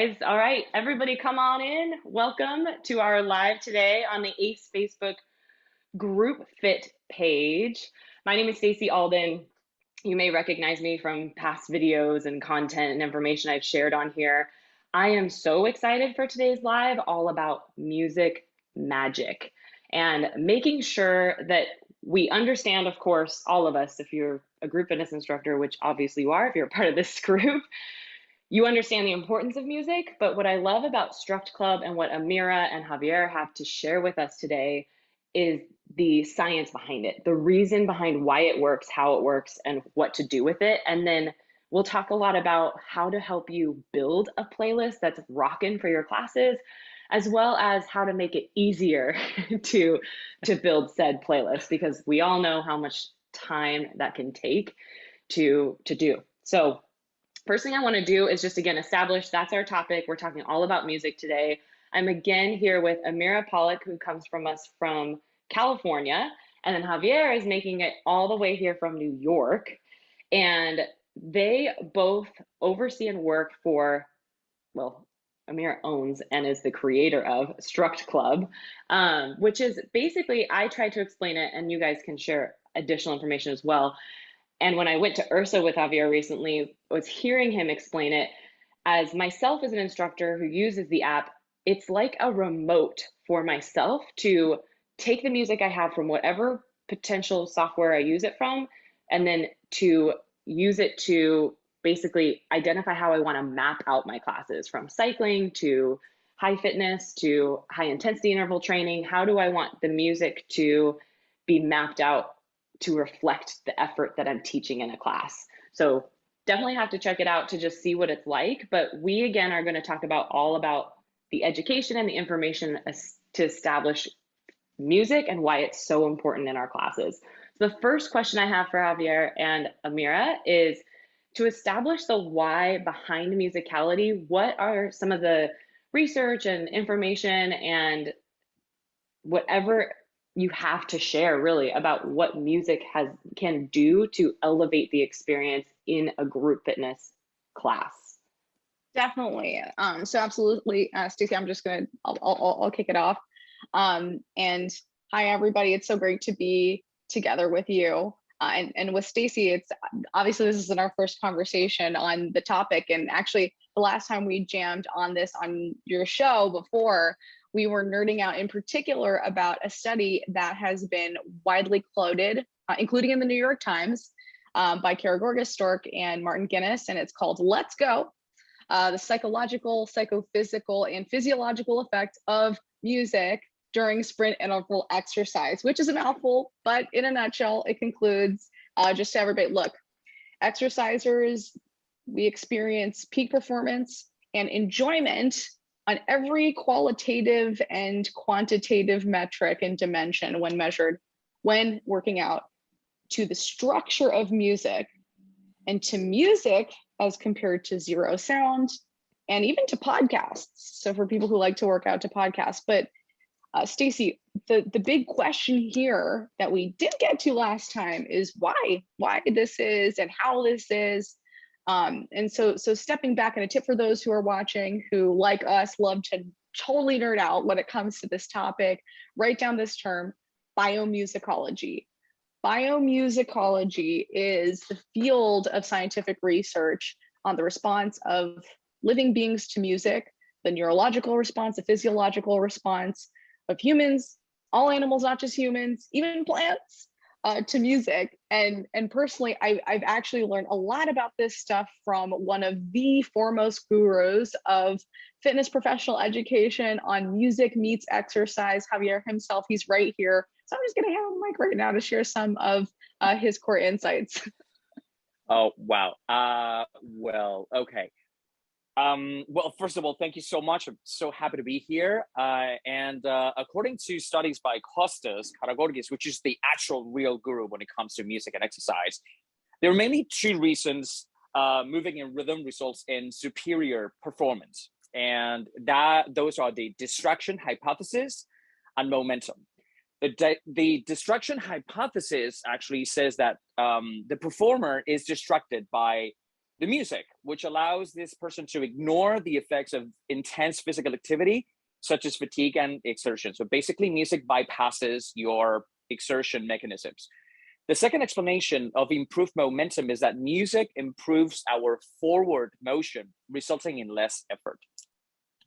All right, everybody come on in. Welcome to our live today on the ACE Facebook group fit page. My name is Stacey Alden. You may recognize me from past videos and content and information I've shared on here. I am so excited for today's live, all about music magic and making sure that we understand, of course, all of us, if you're a group fitness instructor, which obviously you are, if you're a part of this group, you understand the importance of music. But what I love about Struct Club and what Amira and Javier have to share with us today is the science behind it, the reason behind why it works, how it works, and what to do with it. And then we'll talk a lot about how to help you build a playlist that's rocking for your classes, as well as how to make it easier to build said playlist, because we all know how much time that can take to do. So first thing I want to do is just again establish that's our topic. We're talking all about music today. I'm again here with Amira Pollock, who comes from us from California, and then Javier is making it all the way here from New York. And they both oversee and work for, well, Amira owns and is the creator of Struct Club, which is basically, I try to explain it, and you guys can share additional information as well. And when I went to Ursa with Javier recently, I was hearing him explain it as myself as an instructor who uses the app. It's like a remote for myself to take the music I have from whatever potential software I use it from, and then to use it to basically identify how I want to map out my classes, from cycling to high fitness to high intensity interval training. How do I want the music to be mapped out to reflect the effort that I'm teaching in a class? So definitely have to check it out to just see what it's like. But we again are going to talk about all about the education and the information to establish music and why it's so important in our classes. So the first question I have for Javier and Amira is, to establish the why behind musicality, what are some of the research and information and whatever you have to share really about what music can do to elevate the experience in a group fitness class? Definitely. So absolutely, Stacey, I'll kick it off. And hi, everybody. It's so great to be together with you. And with Stacey, it's obviously this isn't our first conversation on the topic. And actually, the last time we jammed on this on your show before, we were nerding out in particular about a study that has been widely quoted, including in the New York Times, by Kara Gorgas-Stork and Martin Guinness, and it's called Let's Go, the psychological, psychophysical, and physiological effect of music during sprint interval exercise, which is a mouthful, but in a nutshell, it concludes just to everybody, look, exercisers, we experience peak performance and enjoyment on every qualitative and quantitative metric and dimension when measured when working out to the structure of music and to music as compared to zero sound and even to podcasts. So for people who like to work out to podcasts, but Stacey, the big question here that we did get to last time is why this is and how this is. And so stepping back, and a tip for those who are watching who, like us, love to totally nerd out when it comes to this topic, write down this term, biomusicology. Biomusicology is the field of scientific research on the response of living beings to music, the neurological response, the physiological response of humans, all animals, not just humans, even plants, to music. And personally, I've actually learned a lot about this stuff from one of the foremost gurus of fitness professional education on music meets exercise, Javier himself. He's right here. So I'm just going to have a mic right now to share some of his core insights. Oh, wow. Well, okay. Well, first of all, thank you so much. I'm so happy to be here. And according to studies by Kostas Karagourgis, which is the actual real guru when it comes to music and exercise, there are mainly two reasons moving in rhythm results in superior performance. And those are the distraction hypothesis and momentum. The distraction hypothesis actually says that the performer is distracted by the music, which allows this person to ignore the effects of intense physical activity, such as fatigue and exertion. So basically, music bypasses your exertion mechanisms. The second explanation of improved momentum is that music improves our forward motion, resulting in less effort.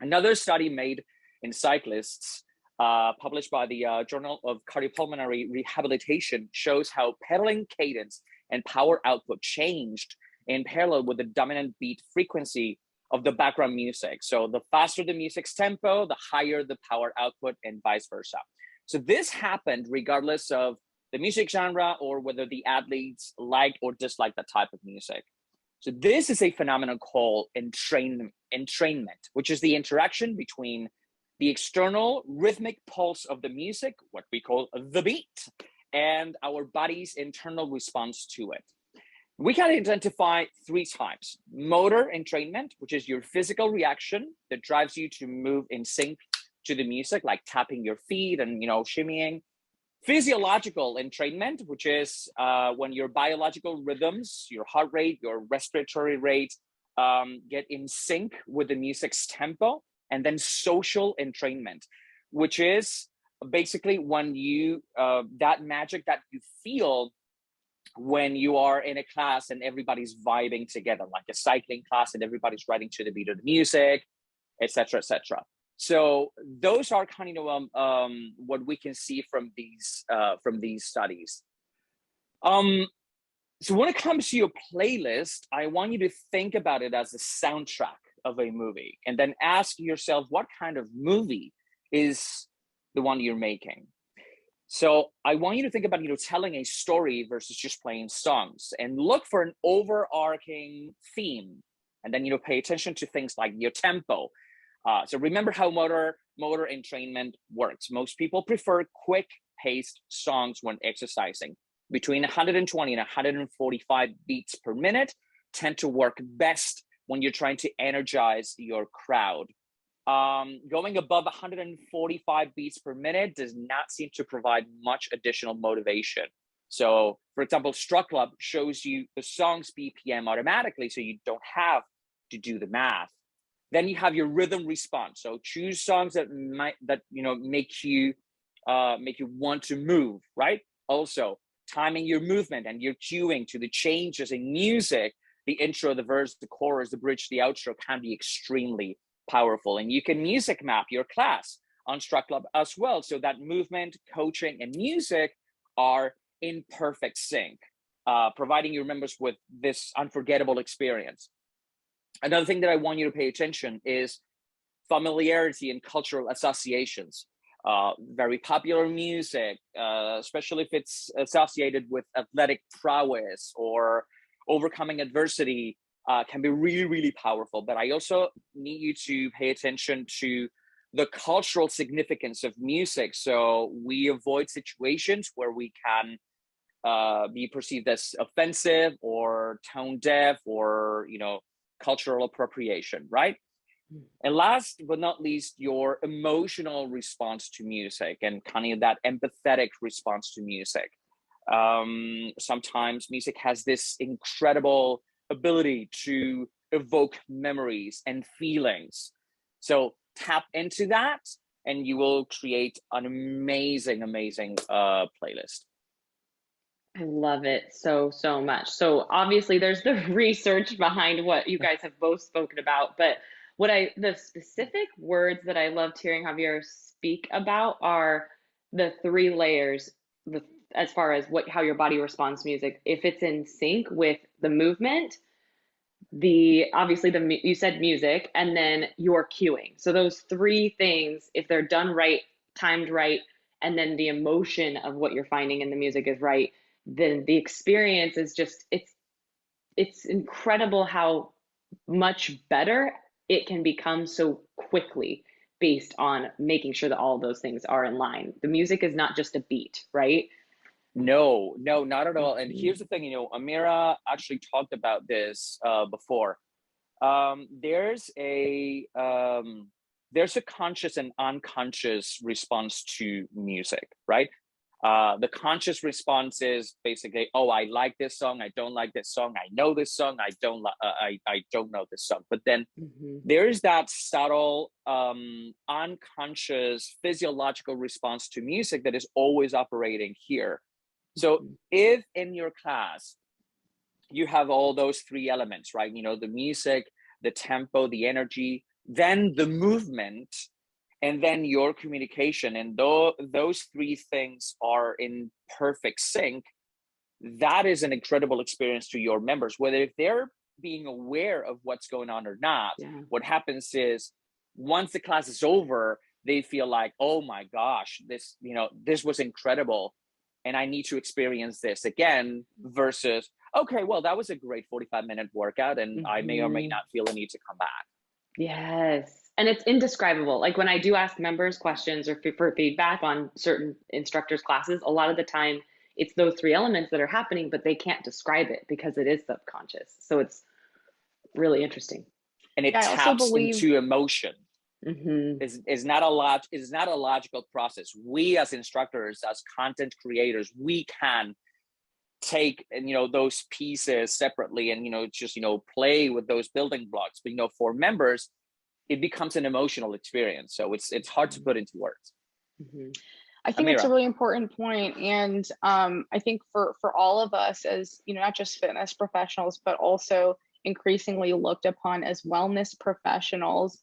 Another study made in cyclists, published by the Journal of Cardiopulmonary Rehabilitation, shows how pedaling cadence and power output changed in parallel with the dominant beat frequency of the background music. So the faster the music's tempo, the higher the power output, and vice versa. So this happened regardless of the music genre or whether the athletes liked or disliked that type of music. So this is a phenomenon called entrainment, which is the interaction between the external rhythmic pulse of the music, what we call the beat, and our body's internal response to it. We can identify three types: motor entrainment, which is your physical reaction that drives you to move in sync to the music, like tapping your feet and shimmying. Physiological entrainment, which is when your biological rhythms, your heart rate, your respiratory rate, get in sync with the music's tempo. And then social entrainment, which is basically when you that magic that you feel when you are in a class and everybody's vibing together, like a cycling class and everybody's riding to the beat of the music, etc., etc. So those are kind of what we can see from these studies. So when it comes to your playlist, I want you to think about it as a soundtrack of a movie, and then ask yourself what kind of movie is the one you're making. So I want you to think about, telling a story versus just playing songs, and look for an overarching theme. And then, pay attention to things like your tempo. So remember how motor entrainment works. Most people prefer quick paced songs when exercising. Between 120 and 145 beats per minute tend to work best when you're trying to energize your crowd. Going above 145 beats per minute does not seem to provide much additional motivation. So, for example, Struct shows you the song's BPM automatically, so you don't have to do the math. Then you have your rhythm response. So choose songs that make you want to move, right? Also, timing your movement and your cueing to the changes in music, the intro, the verse, the chorus, the bridge, the outro can be extremely powerful. And you can music map your class on Struct as well, so that movement, coaching, and music are in perfect sync, providing your members with this unforgettable experience. Another thing that I want you to pay attention is familiarity and cultural associations. Very popular music, especially if it's associated with athletic prowess or overcoming adversity, can be really, really powerful. But I also need you to pay attention to the cultural significance of music, so we avoid situations where we can be perceived as offensive or tone deaf or cultural appropriation, right? And last but not least, your emotional response to music and kind of that empathetic response to music. Sometimes music has this incredible ability to evoke memories and feelings. So tap into that and you will create an amazing playlist. I love it so much. So obviously there's the research behind what you guys have both spoken about, but the specific words that I loved hearing Javier speak about are the three layers, as far as how your body responds to music. If it's in sync with the movement, you said music, and then your cueing. So those three things, if they're done right, timed right, and then the emotion of what you're finding in the music is right, then the experience is just it's incredible how much better it can become so quickly based on making sure that all of those things are in line. The music is not just a beat, right? No, not at all. And here's the thing, Amira actually talked about this before. There's a conscious and unconscious response to music, right? The conscious response is basically, oh, I like this song, I don't like this song, I know this song, I don't know this song. But then there is that subtle, unconscious physiological response to music that is always operating here. So if in your class you have all those three elements, right? You know, the music, the tempo, the energy, then the movement, and then your communication, and those three things are in perfect sync, that is an incredible experience to your members, whether if they're being aware of what's going on or not. What happens is once the class is over, they feel like, oh my gosh, this, you know, this was incredible and I need to experience this again, versus, okay, well, that was a great 45-minute workout and I may or may not feel a need to come back. Yes. And it's indescribable. Like when I do ask members questions or for feedback on certain instructors' classes, a lot of the time it's those three elements that are happening, but they can't describe it because it is subconscious. So it's really interesting. And it taps into emotion. Mm-hmm. Is not a logical process. We as instructors, as content creators, we can take, and you know, those pieces separately and, you know, just, you know, play with those building blocks. But, you know, for members, it becomes an emotional experience. So it's hard to put into words. Mm-hmm. I think Amira. it's a really important point. And I think for all of us as, you know, not just fitness professionals, but also increasingly looked upon as wellness professionals,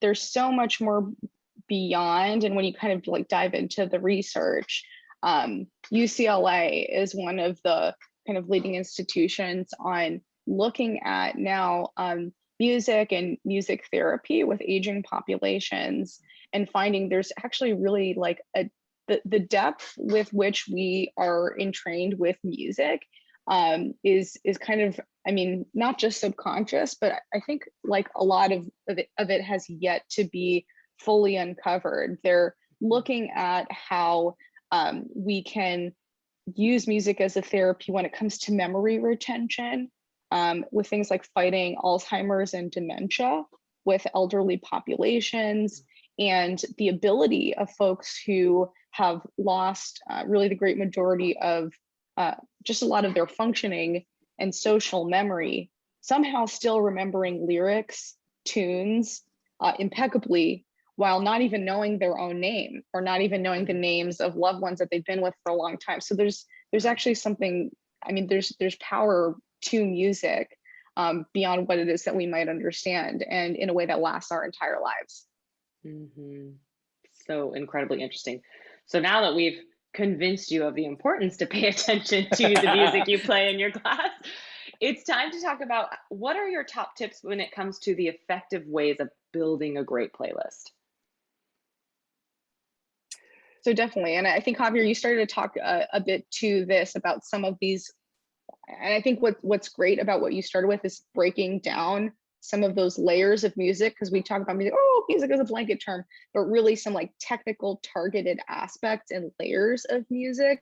there's so much more beyond. And when you kind of like dive into the research, UCLA is one of the kind of leading institutions on looking at now music and music therapy with aging populations, and finding there's actually really like the depth with which we are entrained with music is kind of, I mean, not just subconscious, but I think like a lot of it has yet to be fully uncovered. They're looking at how we can use music as a therapy when it comes to memory retention, with things like fighting Alzheimer's and dementia with elderly populations, and the ability of folks who have lost really the great majority of just a lot of their functioning and social memory, somehow still remembering lyrics, tunes impeccably, while not even knowing their own name or not even knowing the names of loved ones that they've been with for a long time. So there's actually something, I mean, there's power to music beyond what it is that we might understand, and in a way that lasts our entire lives. Mm-hmm. So incredibly interesting. So now that we've convinced you of the importance to pay attention to the music you play in your class, it's time to talk about what are your top tips when it comes to the effective ways of building a great playlist. So definitely, and I think Javier, you started to talk a bit to this about some of these, and I think what's great about what you started with is breaking down some of those layers of music, because we talk about music, oh, music is a blanket term, but really some like technical targeted aspects and layers of music.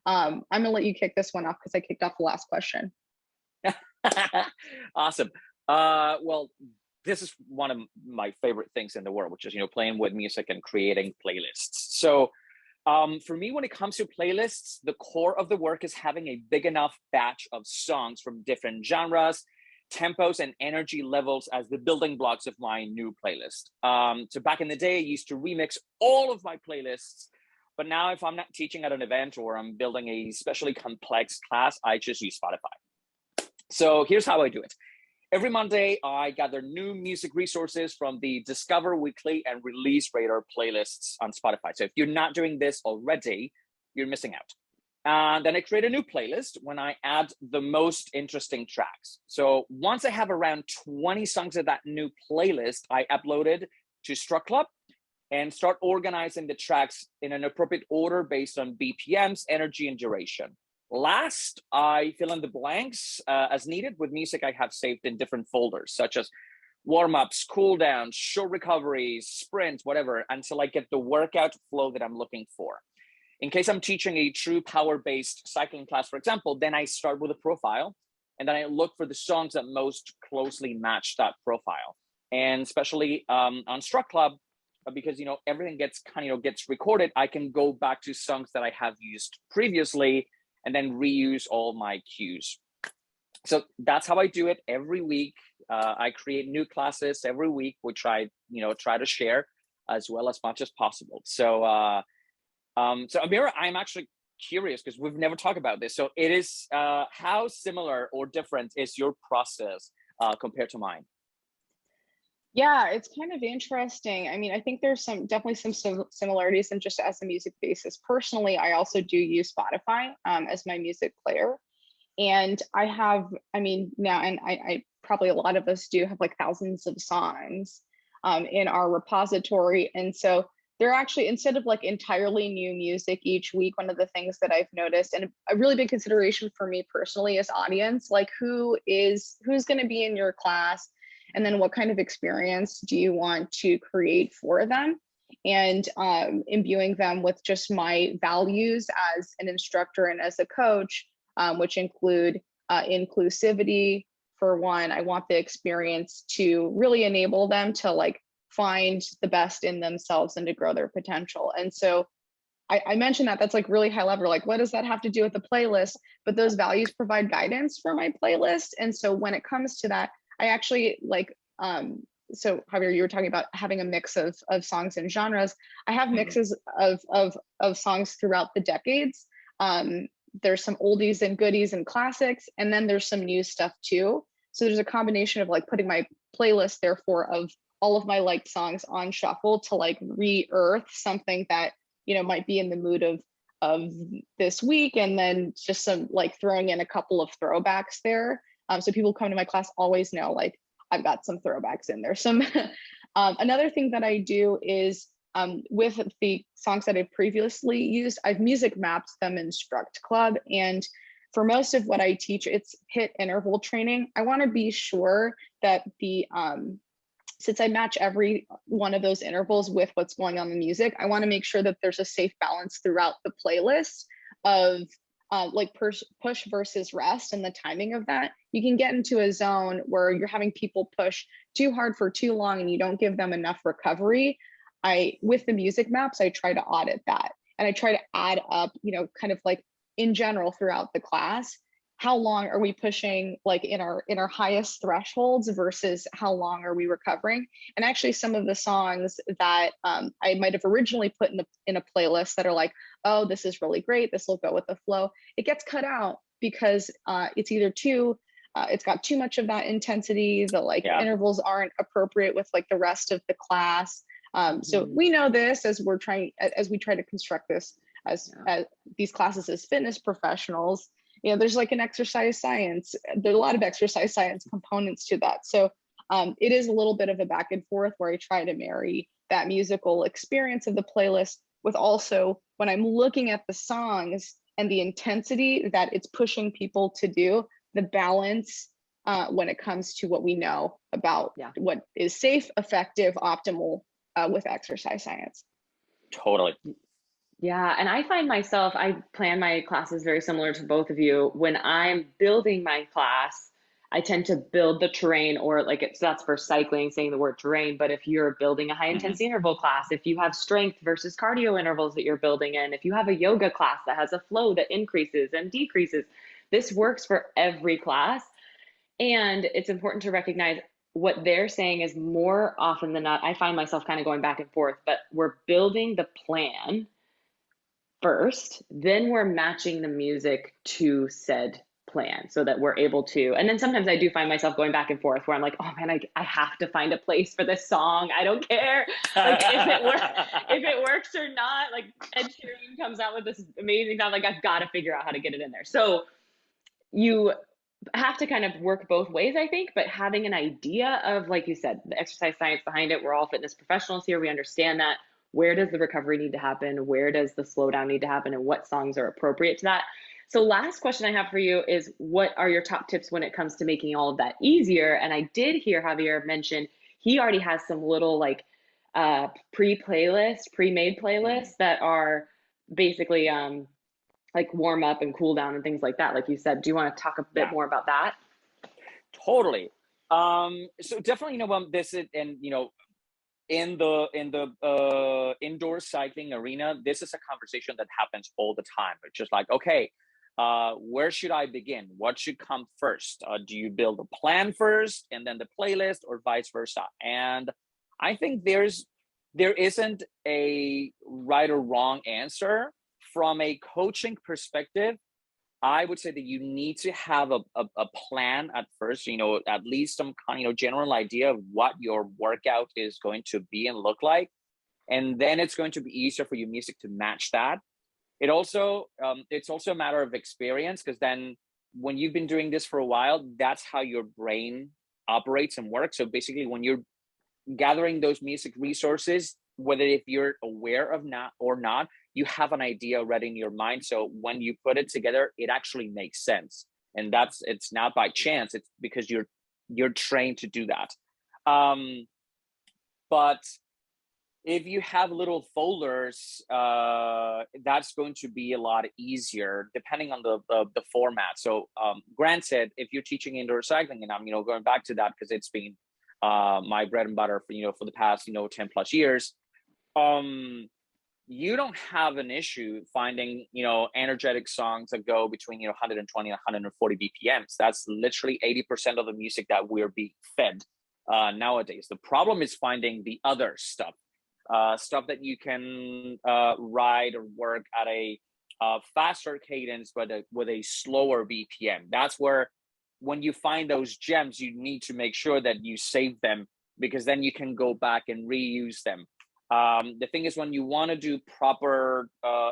I'm gonna let you kick this one off because I kicked off the last question. Awesome. Well, this is one of my favorite things in the world, which is, you know, playing with music and creating playlists. So for me, when it comes to playlists, the core of the work is having a big enough batch of songs from different genres, tempos, and energy levels as the building blocks of my new playlist. So back in the day, I used to remix all of my playlists, but now if I'm not teaching at an event or I'm building a especially complex class, I just use Spotify. So here's how I do it. Every Monday, I gather new music resources from the Discover Weekly and Release Radar playlists on Spotify. So if you're not doing this already, you're missing out. And then I create a new playlist when I add the most interesting tracks. So once I have around 20 songs of that new playlist, I upload it to Struct and start organizing the tracks in an appropriate order based on BPMs, energy, and duration. Last, I fill in the blanks as needed with music I have saved in different folders, such as warm-ups, cool-downs, short recoveries, sprints, whatever, until I get the workout flow that I'm looking for. In case I'm teaching a true power-based cycling class, for example, then I start with a profile, and then I look for the songs that most closely match that profile. And especially on Struct, because everything gets gets recorded, I can go back to songs that I have used previously and then reuse all my cues. So that's how I do it every week. I create new classes every week, which I try to share as well as much as possible. So so Amira, I'm actually curious because we've never talked about this. So it is how similar or different is your process compared to mine? Yeah, it's kind of interesting. I mean, I think there's definitely some similarities and just as a music basis. Personally, I also do use Spotify as my music player. And I have, I mean, now, and I probably a lot of us do have like thousands of songs in our repository. And so they're actually, instead of like entirely new music each week, one of the things that I've noticed, and a really big consideration for me personally is audience, like who's going to be in your class, and then what kind of experience do you want to create for them, and imbuing them with just my values as an instructor and as a coach, which include inclusivity. For one, I want the experience to really enable them to like find the best in themselves and to grow their potential. And so I mentioned that that's like really high level, like what does that have to do with the playlist? But those values provide guidance for my playlist. And so when it comes to that, I actually like, so Javier, you were talking about having a mix of songs and genres. I have mixes of songs throughout the decades. There's some oldies and goodies and classics, and then there's some new stuff too. So there's a combination of like putting my playlist, therefore, of all of my liked songs on shuffle to like re-earth something that might be in the mood of this week, and then just some like throwing in a couple of throwbacks there. So people who come to my class always know like I've got some throwbacks in there. Some another thing that I do is with the songs that I've previously used, I've music mapped them in Struct Club. And for most of what I teach, it's hit interval training. I want to be sure that since I match every one of those intervals with what's going on in the music, I want to make sure that there's a safe balance throughout the playlist of like push versus rest and the timing of that. You can get into a zone where you're having people push too hard for too long and you don't give them enough recovery. With the music maps, I try to audit that, and I try to add up, kind of like in general throughout the class, how long are we pushing like in our highest thresholds versus how long are we recovering. And actually some of the songs that I might have originally put in a playlist that are like, oh, this is really great, this will go with the flow, it gets cut out because it's either it's got too much of that intensity, the intervals aren't appropriate with like the rest of the class. So we know this as we try to construct this as these classes as fitness professionals. There's like an exercise science. There's a lot of exercise science components to that. So it is a little bit of a back and forth where I try to marry that musical experience of the playlist with also when I'm looking at the songs and the intensity that it's pushing people to do, the balance when it comes to what we know about what is safe, effective, optimal with exercise science. Totally. Yeah, and I find myself, I plan my classes very similar to both of you. When I'm building my class, I tend to build the terrain, or like that's for cycling, saying the word terrain. But if you're building a high intensity interval class, if you have strength versus cardio intervals that you're building in, if you have a yoga class that has a flow that increases and decreases, this works for every class. And it's important to recognize what they're saying is more often than not, I find myself kind of going back and forth, but we're building the plan first, then we're matching the music to said plan so that we're able to, and then sometimes I do find myself going back and forth where I'm like, oh man, I have to find a place for this song. I don't care like if it works or not. Like Ed Sheeran comes out with this amazing sound, like I've got to figure out how to get it in there. So you have to kind of work both ways, I think, but having an idea of, like you said, the exercise science behind it. We're all fitness professionals here. We understand that. Where does the recovery need to happen? Where does the slowdown need to happen? And what songs are appropriate to that? So last question I have for you is, what are your top tips when it comes to making all of that easier? And I did hear Javier mention he already has some little like pre-made playlists that are basically like warm up and cool down and things like that, like you said. Do you want to talk a bit more about that? Totally. So definitely, this is, and in the indoor cycling arena, this is a conversation that happens all the time. It's just like, okay, where should I begin? What should come first? Do you build a plan first and then the playlist, or vice versa? And I think there isn't a right or wrong answer. From a coaching perspective, I would say that you need to have a plan at first, at least some kind of general idea of what your workout is going to be and look like. And then it's going to be easier for your music to match that. It's also a matter of experience, because then when you've been doing this for a while, that's how your brain operates and works. So basically, when you're gathering those music resources, whether if you're aware of not or not, you have an idea already in your mind. So when you put it together, it actually makes sense. And it's not by chance, it's because you're trained to do that. But if you have little folders, that's going to be a lot easier depending on the format. So granted, if you're teaching indoor cycling, and I'm going back to that because it's been my bread and butter for the past 10 plus years, you don't have an issue finding energetic songs that go between 120 and 140 BPMs. That's literally 80% of the music that we're being fed nowadays. The problem is finding the other stuff that you can ride or work at a faster cadence, but with a slower BPM. That's where, when you find those gems, you need to make sure that you save them, because then you can go back and reuse them. The thing is, when you want to do proper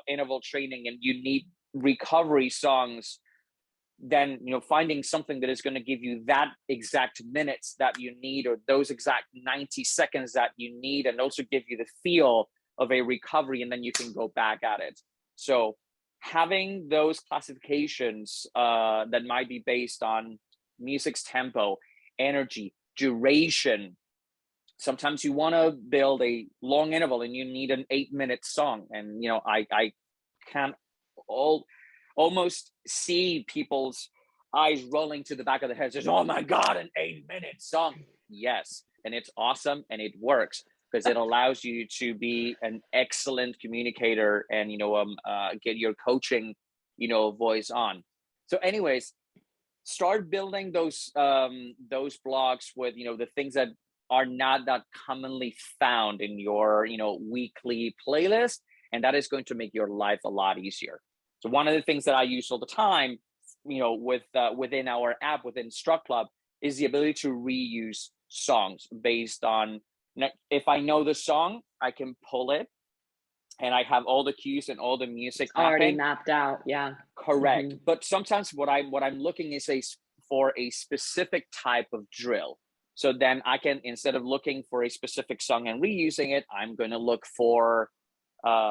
interval training and you need recovery songs, then finding something that is going to give you that exact minutes that you need, or those exact 90 seconds that you need, and also give you the feel of a recovery, and then you can go back at it. So having those classifications that might be based on music's tempo, energy, duration. Sometimes you want to build a long interval and you need an 8-minute song, and I can almost see people's eyes rolling to the back of their heads. Just, oh my God, an 8-minute song. Yes. And it's awesome, and it works because it allows you to be an excellent communicator and, get your coaching, voice on. So anyways, start building those blocks with, the things that are not that commonly found in your, weekly playlist. And that is going to make your life a lot easier. So one of the things that I use all the time, within our app, within Struct Club, is the ability to reuse songs based on, if I know the song, I can pull it, and I have all the cues and all the music already mapped out. Yeah, correct. Mm-hmm. But sometimes what I'm looking is for a specific type of drill. So then I can, instead of looking for a specific song and reusing it, I'm going to look for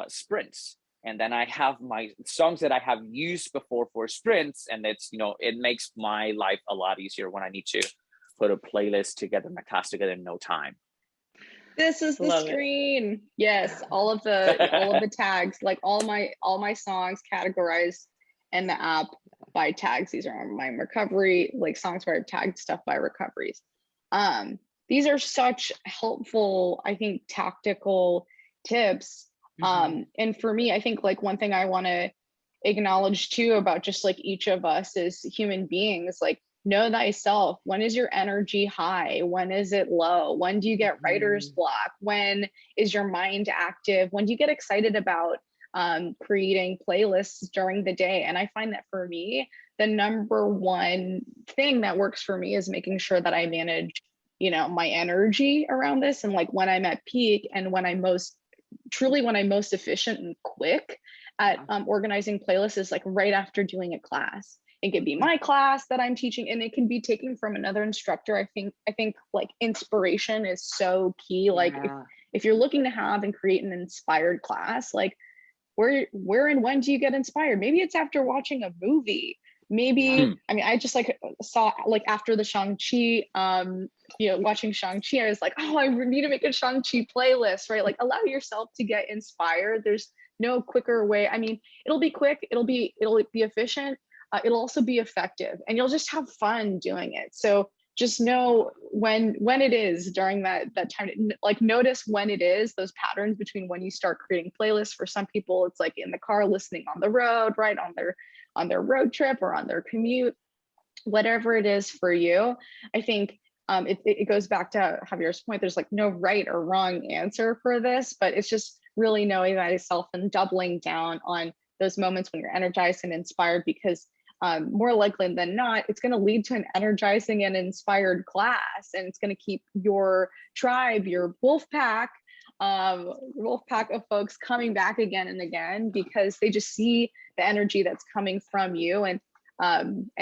sprints. And then I have my songs that I have used before for sprints. And it's, it makes my life a lot easier when I need to put a playlist together, my class together in no time. This is the screen. Yes, all of the tags, like all my songs categorized in the app by tags. These are my recovery, like songs where I've tagged stuff by recoveries. These are such helpful, I think, tactical tips. And for me, I think like one thing I want to acknowledge too about just like each of us as human beings, like, know thyself. When is your energy high? When is it low? When do you get writer's block? When is your mind active? When do you get excited about creating playlists during the day? And I find that for me, the number one thing that works for me is making sure that I manage, my energy around this. And like when I'm at peak and when I'm most efficient and quick at organizing playlists is like right after doing a class. It could be my class that I'm teaching, and it can be taken from another instructor. I think like inspiration is so key. Like if you're looking to have and create an inspired class, like where and when do you get inspired? Maybe it's after watching a movie. Maybe, I mean, I just like saw like after the Shang-Chi, watching Shang-Chi, I was like, oh, I need to make a Shang-Chi playlist, right? Like allow yourself to get inspired. There's no quicker way. I mean, it'll be quick, it'll be efficient. It'll also be effective, and you'll just have fun doing it. So just know when it is during that time, like notice when it is, those patterns between when you start creating playlists. For some people it's like in the car listening on the road, right, on their road trip or on their commute, whatever it is for you. I think it goes back to Javier's point, there's like no right or wrong answer for this, but it's just really knowing thyself and doubling down on those moments when you're energized and inspired, because more likely than not, it's going to lead to an energizing and inspired class, and it's going to keep your tribe, your wolf pack of folks coming back again and again, because they just see the energy that's coming from you, and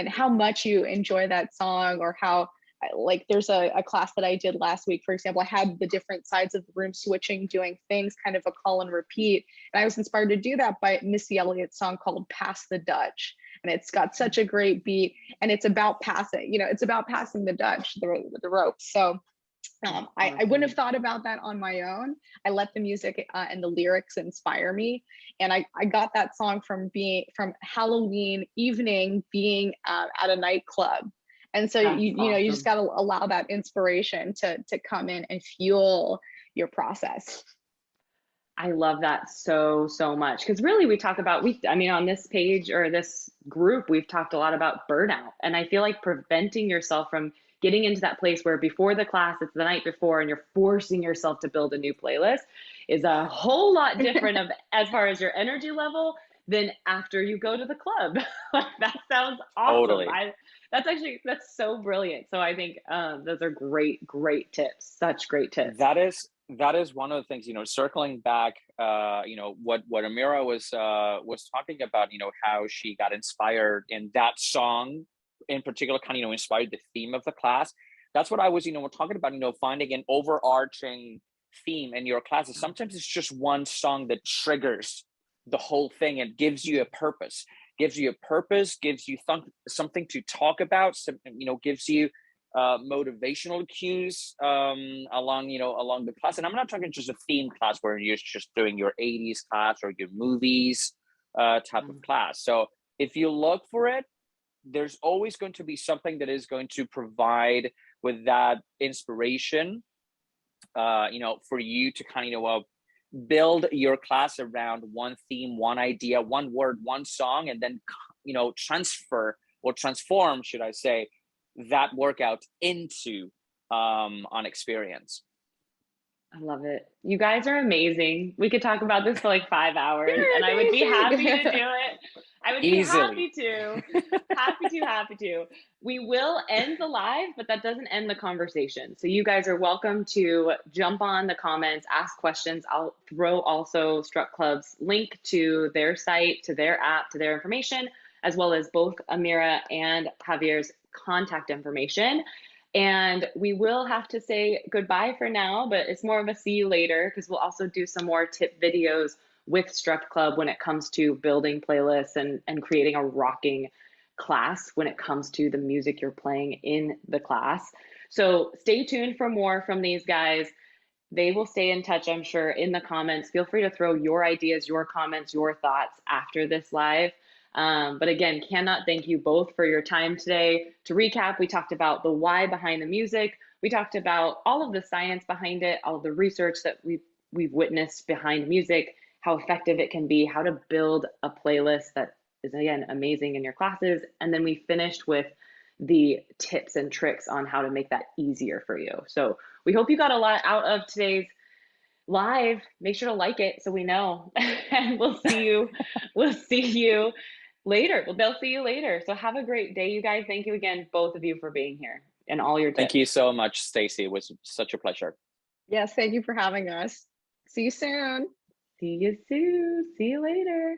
how much you enjoy that song, or how, like, there's a class that I did last week, for example. I had the different sides of the room switching, doing things, kind of a call and repeat. And I was inspired to do that by Missy Elliott's song called Pass the Dutch. And it's got such a great beat, and it's about passing, it's about passing the Dutch, the rope. So I wouldn't have thought about that on my own. I let the music and the lyrics inspire me. And I got that song from Halloween evening, being at a nightclub. And so you just got to allow that inspiration to come in and fuel your process. I love that so much, because really we talk about, on this page or this group, we've talked a lot about burnout, and I feel like preventing yourself from getting into that place where before the class, it's the night before, and you're forcing yourself to build a new playlist is a whole lot different as far as your energy level than after you go to the club. That sounds awesome. Totally. That's so brilliant. So I think those are great tips. Such great tips. That is one of the things, circling back, what Amira was talking about, how she got inspired in that song in particular, kind of, inspired the theme of the class. That's what I was, talking about, finding an overarching theme in your classes. Sometimes it's just one song that triggers the whole thing and gives you a purpose, gives you something to talk about, gives you motivational cues along the class. And I'm not talking just a theme class where you're just doing your 80s class or your movies type of class. So if you look for it, there's always going to be something that is going to provide with that inspiration, for you to kind of build your class around one theme, one idea, one word, one song, and then transform, should I say, that workout into an experience. I love it. You guys are amazing. We could talk about this for like 5 hours, and I would be happy to do it. I would Easily. be happy to. We will end the live, but that doesn't end the conversation. So you guys are welcome to jump on the comments, ask questions. I'll throw also Struct Club's link to their site, to their app, to their information, as well as both Amira and Javier's contact information. And we will have to say goodbye for now, but it's more of a see you later, because we'll also do some more tip videos with Struct Club when it comes to building playlists and creating a rocking class when it comes to the music you're playing in the class. So stay tuned for more from these guys. They will stay in touch, I'm sure, in the comments. Feel free to throw your ideas, your comments, your thoughts after this live. But again, cannot thank you both for your time today. To recap, we talked about the why behind the music. We talked about all of the science behind it, all of the research that we've witnessed behind music, how effective it can be, how to build a playlist that is, again, amazing in your classes. And then we finished with the tips and tricks on how to make that easier for you. So we hope you got a lot out of today's live. Make sure to like it so we know. And we'll see you later. Well, they'll see you later. So have a great day, you guys. Thank you again, both of you, for being here and all your tips. Thank you so much, Stacy. It was such a pleasure. Yes, thank you for having us. See you soon. See you soon. See you later.